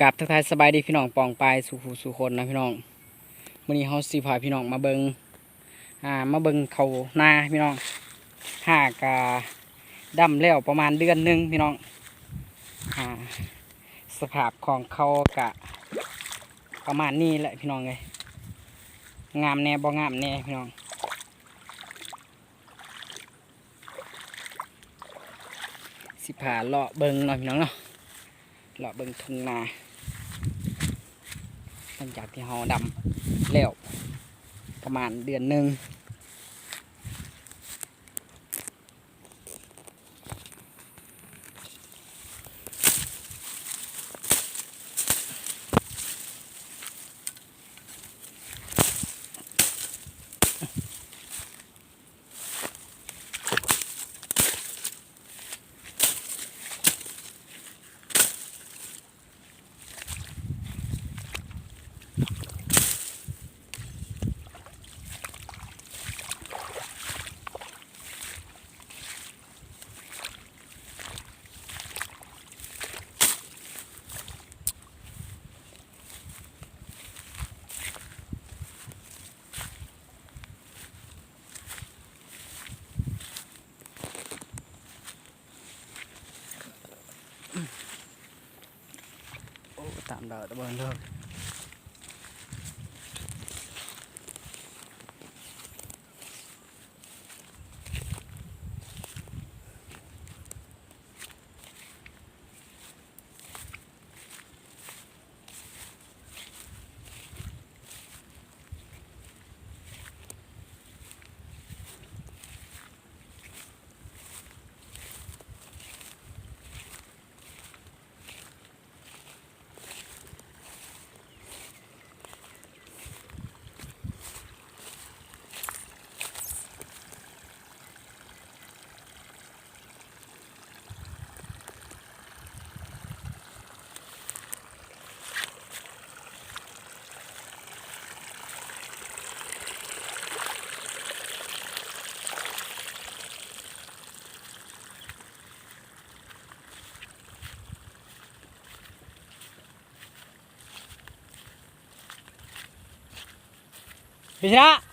กับทักทายสบายดีพี่น้องปองปลายสู่คนนะพี่น้องมื้อนี้เฮาสิพาพี่น้องมาเบิงเขานาพี่น้องหากดำแล้วประมาณเดือนหนึงพี่น้องสภาพของเขากะประมาณนี้แหละพี่น้องเลยงามแน่บ่งามแน่พี่น้องสิพาเลาะเบิงหน่อยพี่น้องเนาะเลาะเบิงทุ่งนาหลังจากที่เฮาดำแล้วประมาณเดือนหนึ่งตามดาวตะเบินเลยพี่ชนะ